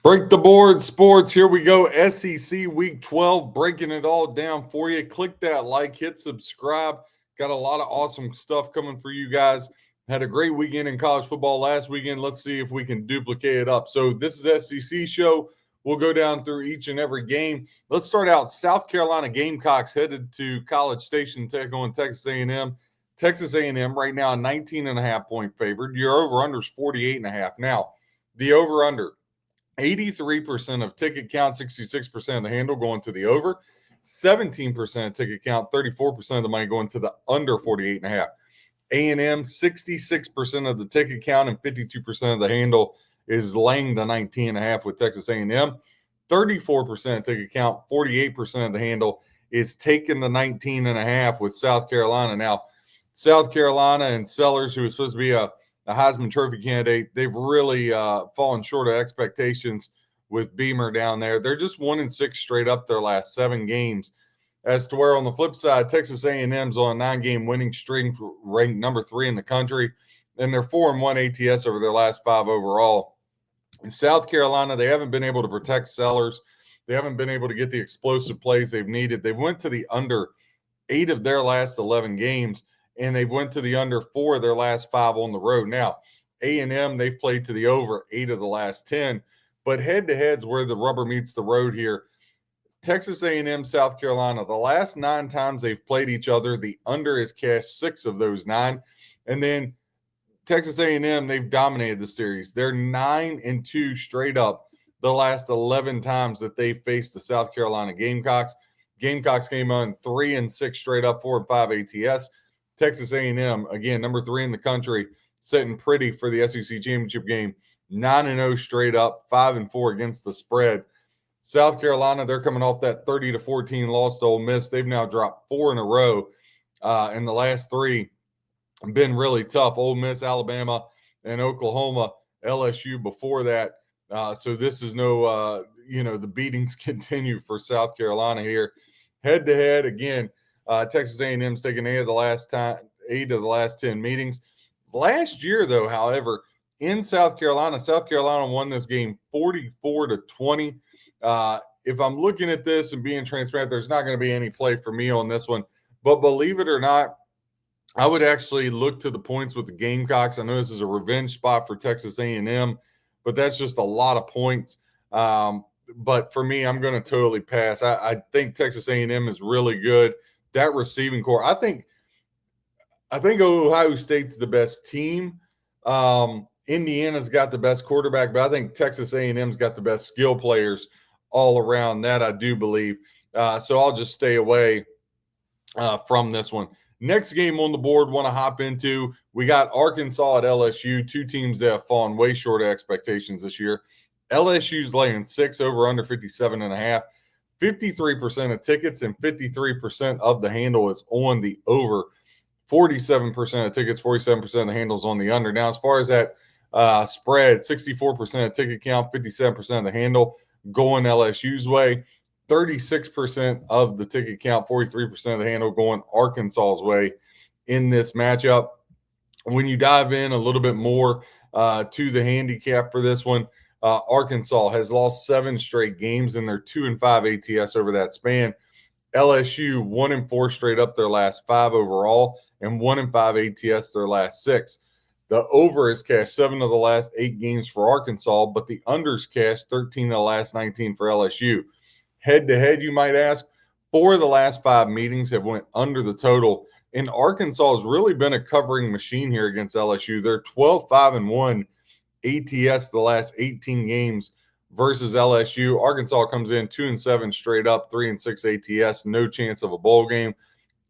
Break the board, sports. Here we go. SEC Week 12, breaking it all down for you. Click that like, hit subscribe. Got a lot of awesome stuff coming for you guys. Had a great weekend in college football last weekend. Let's see if we can duplicate it up. So this is the SEC show. We'll go down through each and every game. Let's start out. South Carolina Gamecocks headed to College Station to take on Texas A&M. Texas A&M right now 19.5 point favored. Your over-under is 48.5. Now, the over-under. 83% of ticket count, 66% of the handle going to the over, 17% of ticket count, 34% of the money going to the under 48.5. A&M, 66% of the ticket count and 52% of the handle is laying the 19.5 with Texas A&M. 34% of ticket count, 48% of the handle is taking the 19.5 with South Carolina. Now, South Carolina and Sellers, who is supposed to be a Heisman Trophy candidate, they've really fallen short of expectations with Beamer down there. They're just 1-6 straight up their last 7 games. As to where on the flip side, Texas A&M's on a 9-game winning streak, ranked number 3 in the country, and they're 4-1 ATS over their last 5 overall. In South Carolina, they haven't been able to protect Sellers. They haven't been able to get the explosive plays they've needed. They've went to the under 8 of their last 11 games, and they've went to the under 4 of their last 5 on the road. Now, A&M, they've played to the over 8 of the last 10, but head-to-head's where the rubber meets the road here. Texas A&M, South Carolina, the last 9 times they've played each other, the under has cashed 6 of those 9. And then Texas A&M, they've dominated the series. They're 9-2 straight up the last 11 times that they faced the South Carolina Gamecocks. Gamecocks came on 3-6 straight up, 4-5 ATS. Texas A&M, again, number 3 in the country, sitting pretty for the SEC championship game, 9-0 straight up, 5-4 against the spread. South Carolina, they're coming off that 30-14 loss to Ole Miss. They've now dropped 4 in a row, and the last 3 have been really tough. Ole Miss, Alabama, and Oklahoma, LSU before that. So this is no, the beatings continue for South Carolina here. Head-to-head, again, Texas A&M's taken 8 of the last 10 meetings. Last year, though, however, in South Carolina won this game 44-20. If I'm looking at this and being transparent, there's not going to be any play for me on this one. But believe it or not, I would actually look to the points with the Gamecocks. I know this is a revenge spot for Texas A&M, but that's just a lot of points. But for me, I'm going to totally pass. I think Texas A&M is really good. That receiving core, I think Ohio State's the best team. Indiana's got the best quarterback, but I think Texas A&M's got the best skill players all around. That I do believe. So I'll just stay away from this one. Next game on the board, want to hop into. We got Arkansas at LSU, 2 teams that have fallen way short of expectations this year. LSU's laying 6 over under 57.5. 53% of tickets and 53% of the handle is on the over. 47% of tickets, 47% of the handles on the under. Now, as far as that spread, 64% of ticket count, 57% of the handle going LSU's way. 36% of the ticket count, 43% of the handle going Arkansas's way in this matchup. When you dive in a little bit more to the handicap for this one, Arkansas has lost 7 straight games, and they're 2-5 ATS over that span. LSU 1-4 straight up their last 5 overall, and 1-5 ATS their last 6. The over is cashed 7 of the last 8 games for Arkansas, but the under's cashed 13 of the last 19 for LSU. Head-to-head, you might ask, 4 of the last 5 meetings have went under the total, and Arkansas has really been a covering machine here against LSU. They're 12-5-1 ATS the last 18 games versus LSU. Arkansas comes in 2-7 straight up, 3-6 ATS, no chance of a bowl game.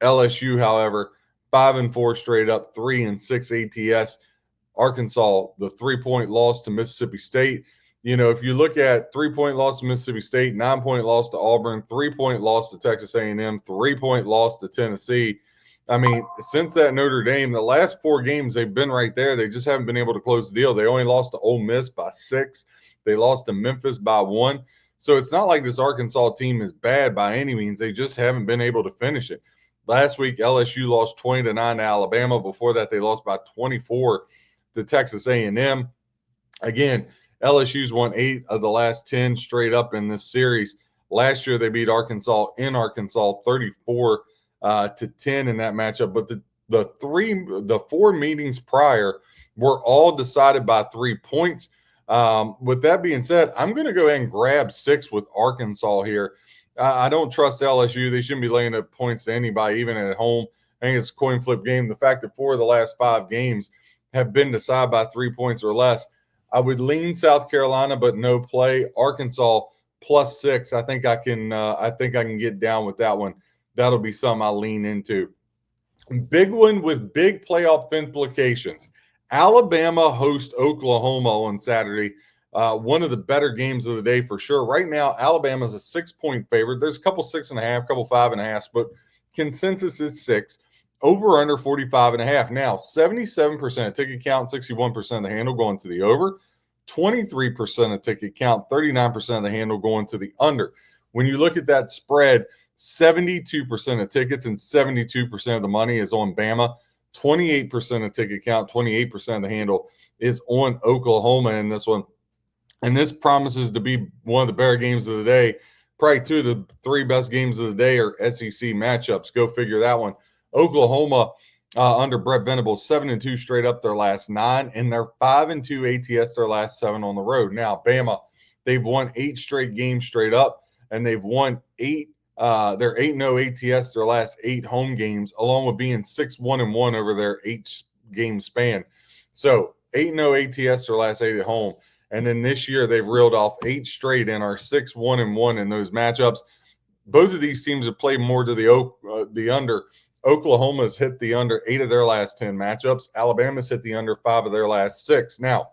LSU, however, 5-4 straight up, 3-6 ATS. Arkansas, the 3-point loss to Mississippi State. You know, if you look at 3-point loss to Mississippi State, 9-point loss to Auburn, 3-point loss to Texas A&M, 3-point loss to Tennessee. I mean, since that Notre Dame, the last 4 games, they've been right there. They just haven't been able to close the deal. They only lost to Ole Miss by 6. They lost to Memphis by 1. So it's not like this Arkansas team is bad by any means. They just haven't been able to finish it. Last week, LSU lost 20-9 to Alabama. Before that, they lost by 24 to Texas A&M. Again, LSU's won 8 of the last 10 straight up in this series. Last year, they beat Arkansas in Arkansas 34-10 in that matchup. But the 4 meetings prior were all decided by 3 points. With that being said, I'm going to go ahead and grab 6 with Arkansas here. I don't trust LSU. They shouldn't be laying up points to anybody, even at home. I think it's a coin flip game. The fact that 4 of the last 5 games have been decided by 3 points or less, I would lean South Carolina, but no play. Arkansas +6. I think I can get down with that one. That'll be something I'll lean into. Big one with big playoff implications. Alabama hosts Oklahoma on Saturday. One of the better games of the day for sure. Right now, Alabama's a 6-point favorite. There's a couple 6.5, couple 5.5, but consensus is 6. Over under 45.5. Now, 77% of ticket count, 61% of the handle going to the over. 23% of ticket count, 39% of the handle going to the under. When you look at that spread, 72% of tickets and 72% of the money is on Bama. 28% of ticket count, 28% of the handle is on Oklahoma in this one. And this promises to be one of the better games of the day. Probably 2 of the 3 best games of the day are SEC matchups. Go figure that one. Oklahoma under Brett Venables, 7-2 straight up their last 9, and they're 5-2 ATS their last 7 on the road. Now, Bama, they've won 8 straight games straight up, and they've won 8. They're 8-0 ATS their last 8 home games, along with being 6-1-1 over their 8-game span. So 8-0 ATS their last 8 at home, and then this year they've reeled off 8 straight and are 6-1-1 in those matchups. Both of these teams have played more to the under. Oklahoma's hit the under 8 of their last 10 matchups. Alabama's hit the under 5 of their last 6. Now,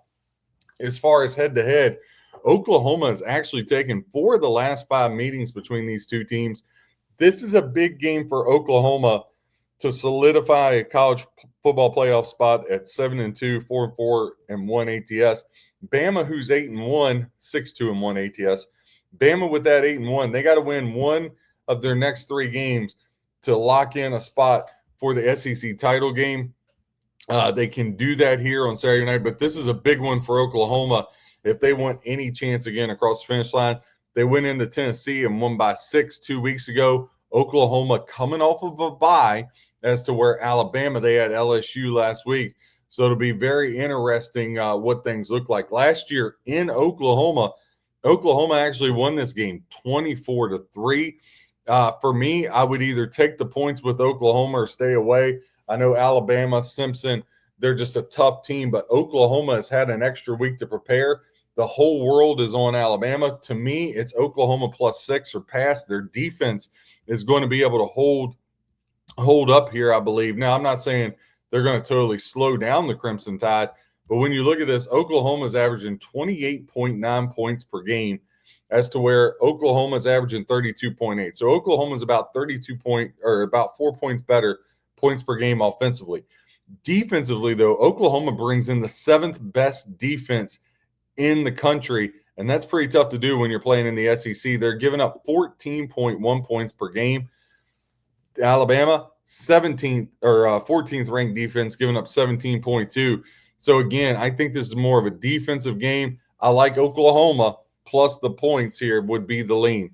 as far as head-to-head, Oklahoma has actually taken 4 of the last 5 meetings between these two teams. This is a big game for Oklahoma to solidify a college football playoff spot at 7-2, 4-4-1 ATS. Bama, who's 8-1, 6-2-1 ATS. Bama with that 8-1, they got to win 1 of their next 3 games to lock in a spot for the SEC title game. They can do that here on Saturday night, but this is a big one for Oklahoma. If they want any chance again across the finish line, they went into Tennessee and won by 6 2 weeks ago. Oklahoma coming off of a bye as to where Alabama, they had LSU last week. So it'll be very interesting what things look like. Last year in Oklahoma, Oklahoma actually won this game 24-3. For me, I would either take the points with Oklahoma or stay away. I know Alabama, Simpson, they're just a tough team, but Oklahoma has had an extra week to prepare. The whole world is on Alabama. To me, it's Oklahoma +6 or pass. Their defense is going to be able to hold up here, I believe. Now, I'm not saying they're going to totally slow down the Crimson Tide, but when you look at this, Oklahoma is averaging 28.9 points per game, as to where Oklahoma is averaging 32.8. So Oklahoma is about 4 points better points per game offensively. Defensively, though, Oklahoma brings in the 7th best defense in the country, and that's pretty tough to do when you're playing in the SEC. They're giving up 14.1 points per game. Alabama, 14th ranked defense, giving up 17.2. So again, I think this is more of a defensive game. I like Oklahoma plus the points here would be the lean.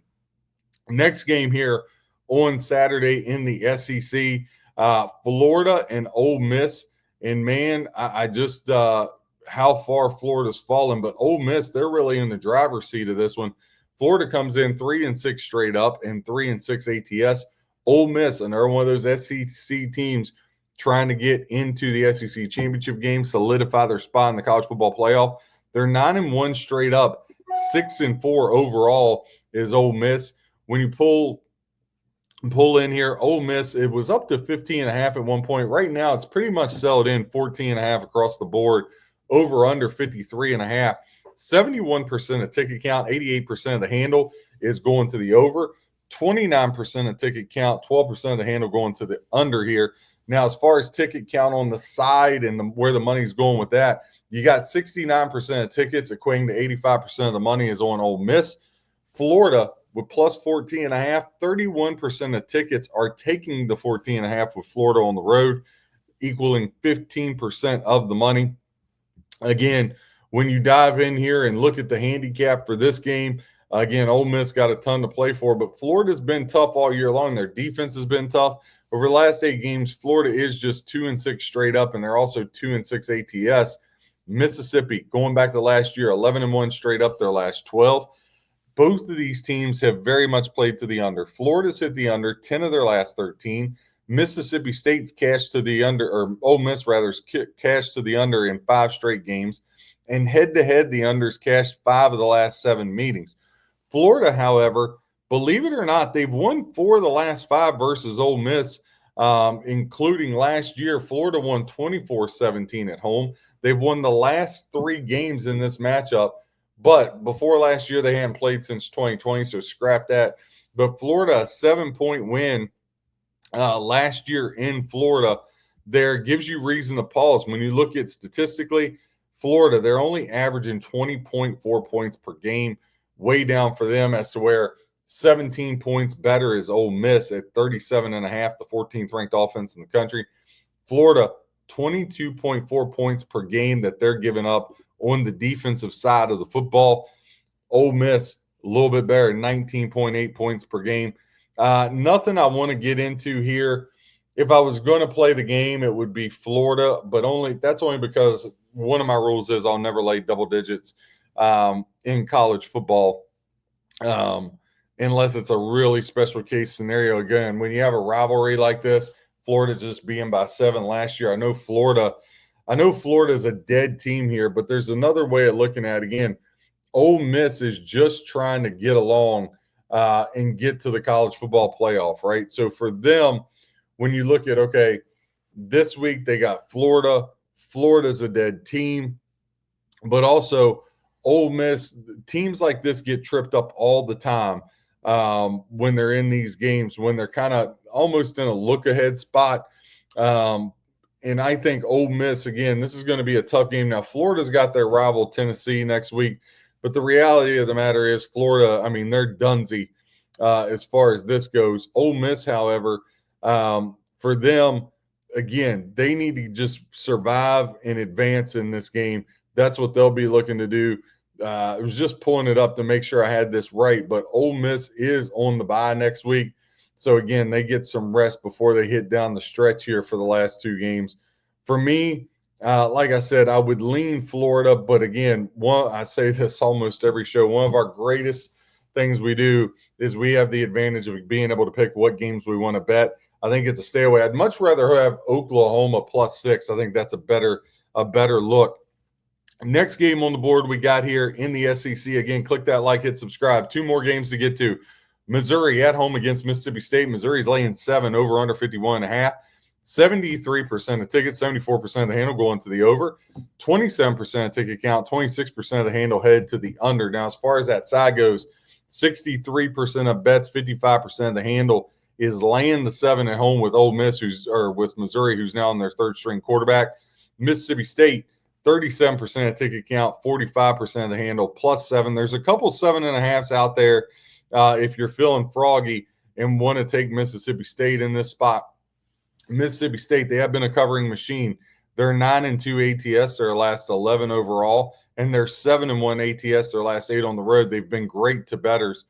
Next game here on Saturday in the SEC, Florida and Ole Miss. And man, I just how far Florida's fallen, but Ole Miss, they're really in the driver's seat of this one. Florida comes in 3-6 straight up and 3-6 ATS. Ole Miss, and they're one of those SEC teams trying to get into the SEC championship game, solidify their spot in the college football playoff. They're 9-1 straight up. 6-4 overall is Ole Miss. When you pull in here, Ole Miss, it was up to 15.5 at one point. Right now, it's pretty much settled in 14.5 across the board. Over under 53.5. 71% of ticket count, 88% of the handle is going to the over. 29% of ticket count, 12% of the handle going to the under here. Now, as far as ticket count on the side and where the money's going with that, you got 69% of tickets equating to 85% of the money is on Ole Miss. Florida with plus 14.5, 31% of tickets are taking the 14.5 with Florida on the road, equaling 15% of the money. Again, when you dive in here and look at the handicap for this game, again, Ole Miss got a ton to play for, but Florida's been tough all year long. Their defense has been tough. Over the last 8 games, Florida is just 2-6 straight up, and they're also 2-6 ATS. Mississippi, going back to last year, 11-1 straight up their last 12. Both of these teams have very much played to the under. Florida's hit the under 10 of their last 13. Mississippi State's cashed to the under, or Ole Miss rather, cashed to the under in 5 straight games. And head-to-head, the under's cashed 5 of the last 7 meetings. Florida, however, believe it or not, they've won 4 of the last 5 versus Ole Miss, including last year. Florida won 24-17 at home. They've won the last 3 games in this matchup. But before last year, they hadn't played since 2020, so scrap that. But Florida, a 7-point win last year in Florida there gives you reason to pause. When you look at statistically, Florida, they're only averaging 20.4 points per game, way down for them, as to where 17 points better is Ole Miss at 37.5, the 14th ranked offense in the country. Florida, 22.4 points per game that they're giving up on the defensive side of the football. Ole Miss, a little bit better, 19.8 points per game. Nothing I want to get into here. If I was going to play the game, it would be Florida, but that's only because one of my rules is I'll never lay double digits in college football unless it's a really special case scenario. Again, when you have a rivalry like this, Florida just being by 7 last year. I know Florida is a dead team here, but there's another way of looking at it. Again, Ole Miss is just trying to get along and get to the college football playoff, right? So for them, when you look at, okay, this week they got Florida. Florida's a dead team, but also Ole Miss, teams like this get tripped up all the time when they're in these games, when they're kind of almost in a look-ahead spot. And I think Ole Miss, again, this is going to be a tough game. Now, Florida's got their rival Tennessee next week, but the reality of the matter is Florida, I mean, they're dunsy as far as this goes. Ole Miss, however, for them, again, they need to just survive and advance in this game. That's what they'll be looking to do. I was just pulling it up to make sure I had this right, but Ole Miss is on the bye next week. So, again, they get some rest before they hit down the stretch here for the last 2 games. For me, like I said, I would lean Florida. But, again, I say this almost every show, one of our greatest things we do is we have the advantage of being able to pick what games we want to bet. I think it's a stay away. I'd much rather have Oklahoma +6. I think that's a better look. Next game on the board we got here in the SEC. Again, click that like, hit subscribe. 2 more games to get to. Missouri at home against Mississippi State. Missouri's laying 7, over under 51.5. 73% of tickets, 74% of the handle going to the over. 27% of ticket count, 26% of the handle head to the under. Now, as far as that side goes, 63% of bets, 55% of the handle is laying the 7 at home with Ole Miss, with Missouri, who's now on their 3rd string quarterback. Mississippi State, 37% of ticket count, 45% of the handle, +7. There's a couple 7.5s out there if you're feeling froggy and want to take Mississippi State in this spot. Mississippi State, they have been a covering machine. They're 9-2 ATS, their last 11 overall, and they're 7-1 ATS, their last 8 on the road. They've been great to bettors,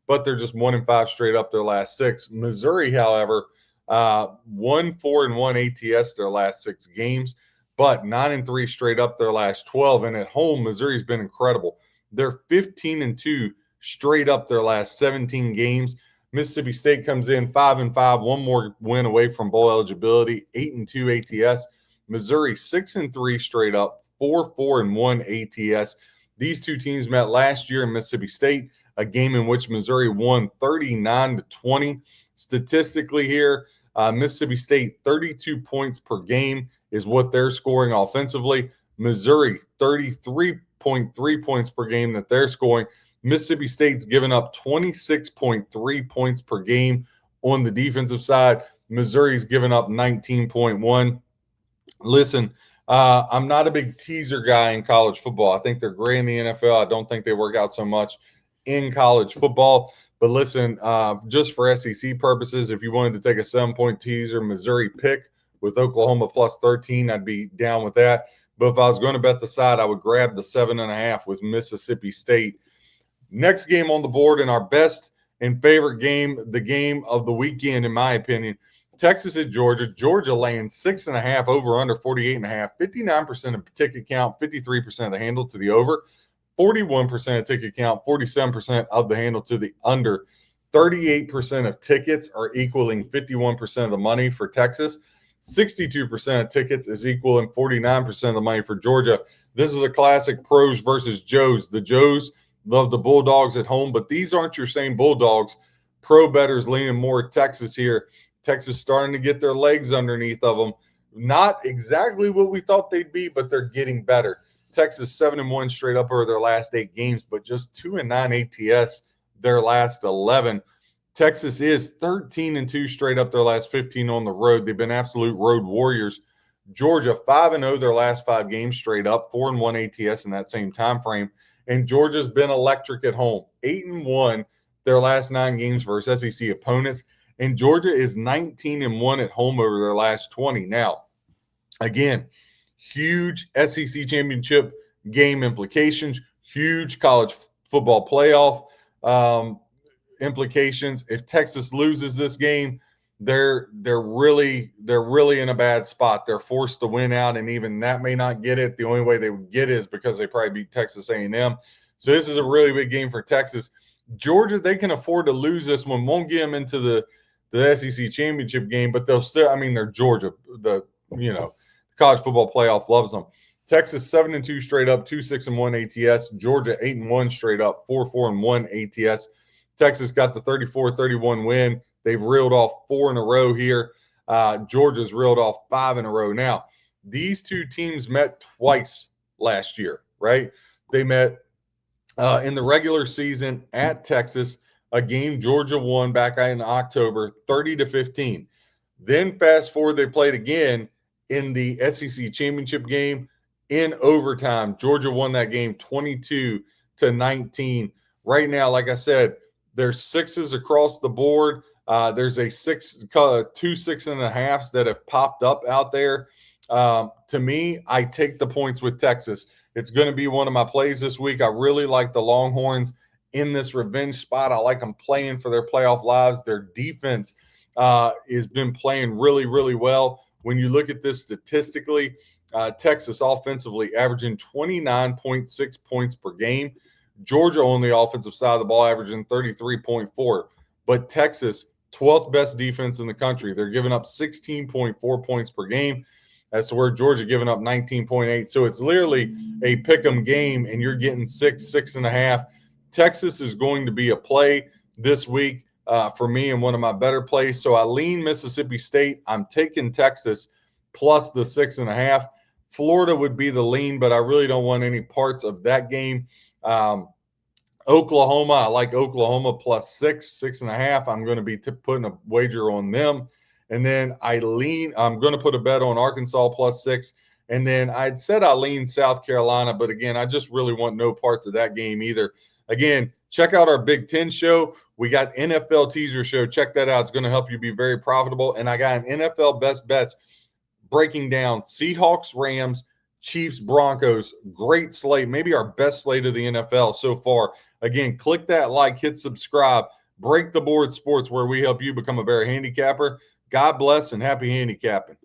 but they're just 1-5 straight up their last 6. Missouri, however, 1-4-1 ATS their last 6 games, but 9-3 straight up their last 12. And at home, Missouri's been incredible. They're 15-2 straight up their last 17 games. Mississippi State comes in 5-5, one more win away from bowl eligibility, 8-2 ATS. Missouri 6-3 straight up, 4-4-1 ATS. These 2 teams met last year in Mississippi State, a game in which Missouri won 39-20. Statistically here, Mississippi State 32 points per game is what they're scoring offensively. Missouri 33.3 points per game that they're scoring. Mississippi State's given up 26.3 points per game on the defensive side. Missouri's given up 19.1. Listen, I'm not a big teaser guy in college football. I think they're great in the NFL. I don't think they work out so much in college football. But listen, just for SEC purposes, if you wanted to take a 7-point teaser, Missouri pick with Oklahoma +13, I'd be down with that. But if I was going to bet the side, I would grab the 7.5 with Mississippi State. Next game on the board, and our best and favorite game, the game of the weekend, in my opinion, Texas at Georgia. Georgia laying 6.5, over under 48.5. 59% of ticket count, 53% of the handle to the over, 41% of ticket count, 47% of the handle to the under. 38% of tickets are equaling 51% of the money for Texas. 62% of tickets is equaling 49% of the money for Georgia. This is a classic pros versus Joes. The Joes love the Bulldogs at home, but these aren't your same Bulldogs. Pro bettors leaning more Texas here. Texas starting to get their legs underneath of them. Not exactly what we thought they'd be, but they're getting better. Texas 7-1 straight up over their last 8 games, but just 2-9 ATS their last 11. Texas is 13-2 straight up their last 15 on the road. They've been absolute road warriors. Georgia 5-0 their last 5 games straight up, 4-1 ATS in that same time frame. And Georgia's been electric at home, 8-1 their last 9 games versus SEC opponents. And Georgia is 19-1 at home over their last 20. Now, again, huge SEC championship game implications, huge college football playoff implications. If Texas loses this game, they're really in a bad spot. They're forced to win out, and even that may not get it. The only way they would get it is because they probably beat Texas A&M. So this is a really big game for Texas. Georgia, they can afford to lose this one. Won't get them into the SEC championship game, but they'll still. I mean, they're Georgia. The college football playoff loves them. Texas 7-2 straight up, 2-6-1 ATS. Georgia 8-1 straight up, 4-4-1 ATS. Texas got the 34-31 win. They've reeled off 4 in a row here. Georgia's reeled off 5 in a row. Now, these two teams met twice last year, right? They met in the regular season at Texas, a game Georgia won back in October, 30-15. Then fast forward, they played again in the SEC championship game in overtime. Georgia won that game 22-19. Right now, like I said, there's 6s across the board. There's a 2 6.5s that have popped up out there. To me, I take the points with Texas. It's going to be one of my plays this week. I really like the Longhorns in this revenge spot. I like them playing for their playoff lives. Their defense has been playing really, really well. When you look at this statistically, Texas offensively averaging 29.6 points per game. Georgia on the offensive side of the ball averaging 33.4. But Texas, 12th best defense in the country. They're giving up 16.4 points per game, as to where Georgia giving up 19.8. So it's literally a pick-em game, and you're getting 6.5. Texas is going to be a play this week for me and one of my better plays. So I lean Mississippi State. I'm taking Texas plus the 6.5. Florida would be the lean, but I really don't want any parts of that game. Oklahoma, I like Oklahoma plus 6.5. I'm going to be putting a wager on them. And then I'm going to put a bet on Arkansas plus 6. And then I'd said I lean South Carolina, but again, I just really want no parts of that game either. Again, check out our Big Ten show. We got NFL teaser show. Check that out. It's going to help you be very profitable. And I got an NFL best bets breaking down Seahawks, Rams, Chiefs, Broncos. Great slate. Maybe our best slate of the NFL so far. Again, click that like, hit subscribe. Break the Board Sports, where we help you become a better handicapper. God bless and happy handicapping.